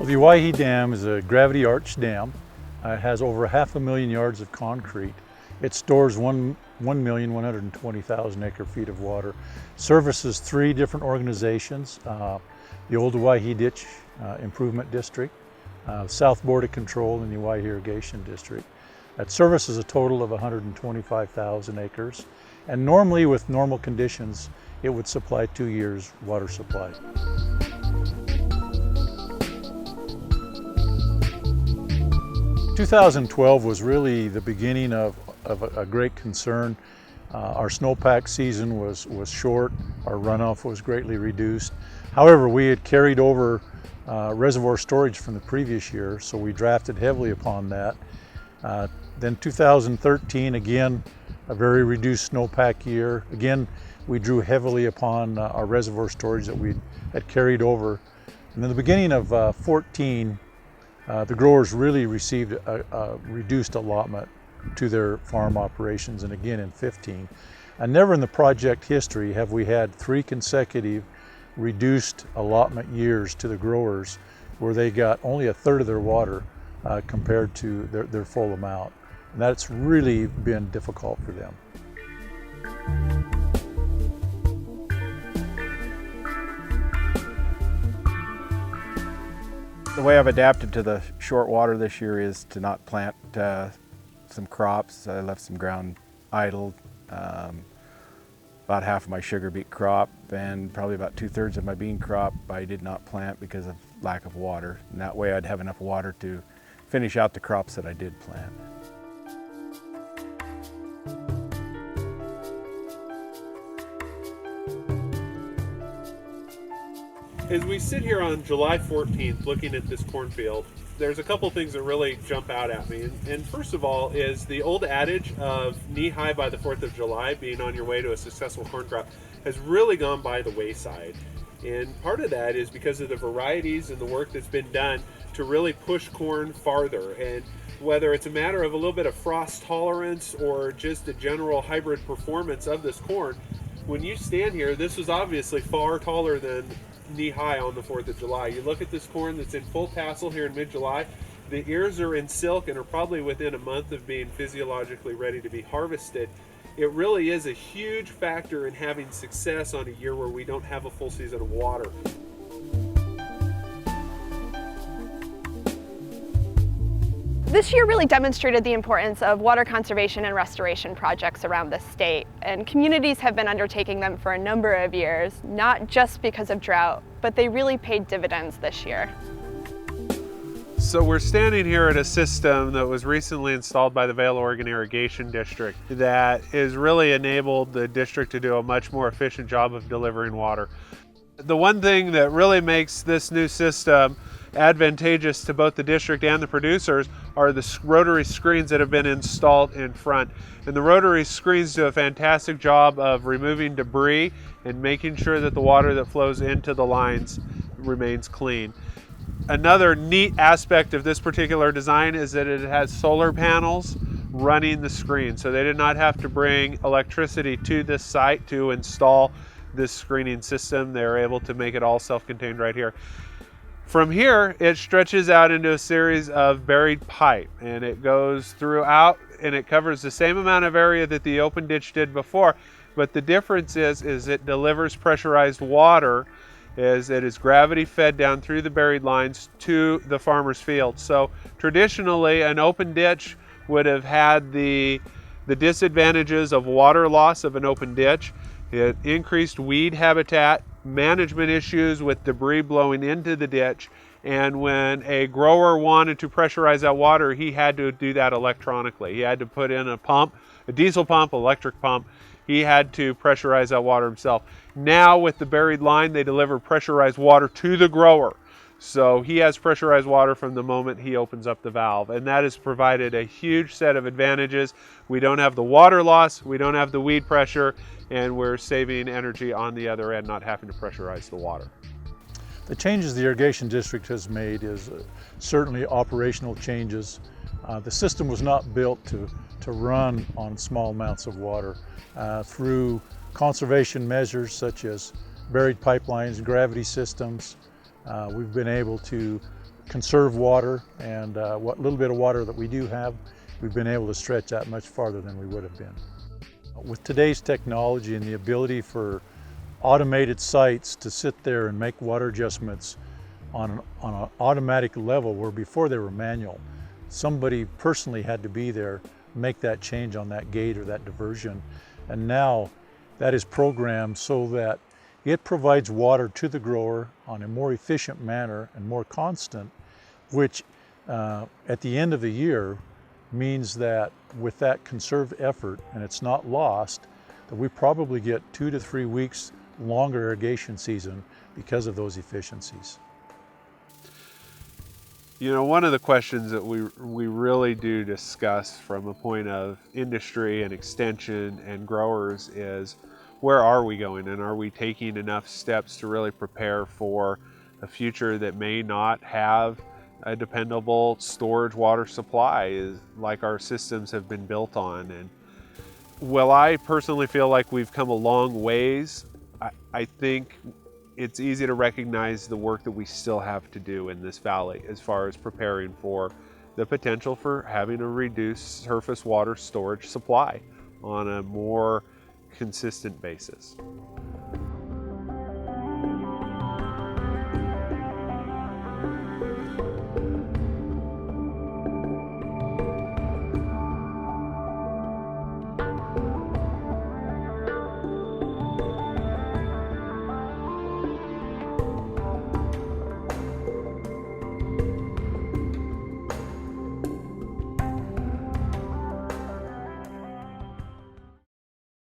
Well, the Owyhee Dam is a gravity arch dam. It has over 500,000 yards of concrete. It stores 1,120,000 acre-feet of water. Services 3 different organizations, the old Owyhee Ditch Improvement District, South Border Control, and the Owyhee Irrigation District. That services a total of 125,000 acres. And normally, with normal conditions, it would supply 2 years' water supply. 2012 was really the beginning of a great concern. Our snowpack season was short, our runoff was greatly reduced. However, we had carried over reservoir storage from the previous year, so we drafted heavily upon that. Then 2013, again, a very reduced snowpack year. Again, we drew heavily upon our reservoir storage that we had carried over. And in the beginning of 14, the growers really received a reduced allotment to their farm operations, and again in 15. And never in the project history have we had 3 consecutive reduced allotment years to the growers where they got only 1/3 of their water compared to their full amount. And that's really been difficult for them. The way I've adapted to the short water this year is to not plant some crops. I left some ground idle, about half of my sugar beet crop and probably about 2/3 of my bean crop I did not plant because of lack of water. And that way I'd have enough water to finish out the crops that I did plant. As we sit here on July 14th looking at this cornfield, there's a couple things that really jump out at me. And first of all is the old adage of knee high by the 4th of July, being on your way to a successful corn crop, has really gone by the wayside. And part of that is because of the varieties and the work that's been done to really push corn farther. And whether it's a matter of a little bit of frost tolerance or just the general hybrid performance of this corn, when you stand here, this is obviously far taller than knee high on the 4th of July. You look at this corn that's in full tassel here in mid-July, the ears are in silk and are probably within a month of being physiologically ready to be harvested. It really is a huge factor in having success on a year where we don't have a full season of water. This year really demonstrated the importance of water conservation and restoration projects around the state, and communities have been undertaking them for a number of years, not just because of drought, but they really paid dividends this year. So we're standing here at a system that was recently installed by the Vale Oregon Irrigation District that has really enabled the district to do a much more efficient job of delivering water. The one thing that really makes this new system advantageous to both the district and the producers are the rotary screens that have been installed in front. And the rotary screens do a fantastic job of removing debris and making sure that the water that flows into the lines remains clean. Another neat aspect of this particular design is that it has solar panels running the screen. So they did not have to bring electricity to this site to install this screening system. They were able to make it all self-contained right here. From here, it stretches out into a series of buried pipe, and it goes throughout, and it covers the same amount of area that the open ditch did before, but the difference is it delivers pressurized water as it is gravity fed down through the buried lines to the farmer's field. So traditionally, an open ditch would have had the disadvantages of water loss of an open ditch. It increased weed habitat, management issues with debris blowing into the ditch, and when a grower wanted to pressurize that water, he had to do that electronically. He had to put in a pump, a diesel pump, electric pump. He had to pressurize that water himself. Now with the buried line, they deliver pressurized water to the grower. So he has pressurized water from the moment he opens up the valve, and that has provided a huge set of advantages. We don't have the water loss, we don't have the weed pressure, and we're saving energy on the other end, not having to pressurize the water. The changes the irrigation district has made is certainly operational changes. The system was not built to run on small amounts of water. Through conservation measures such as buried pipelines, gravity systems, we've been able to conserve water, and what little bit of water that we do have, we've been able to stretch that much farther than we would have been. With today's technology and the ability for automated sites to sit there and make water adjustments on an automatic level, where before they were manual, somebody personally had to be there, make that change on that gate or that diversion, and now that is programmed so that it provides water to the grower on a more efficient manner and more constant, which at the end of the year means that with that conserve effort, and it's not lost, that we probably get 2 to 3 weeks longer irrigation season because of those efficiencies. You know, one of the questions that we really do discuss from a point of industry and extension and growers is, where are we going, and are we taking enough steps to really prepare for a future that may not have a dependable storage water supply like our systems have been built on? And well, I personally feel like we've come a long ways. I think it's easy to recognize the work that we still have to do in this valley as far as preparing for the potential for having a reduced surface water storage supply on a more consistent basis.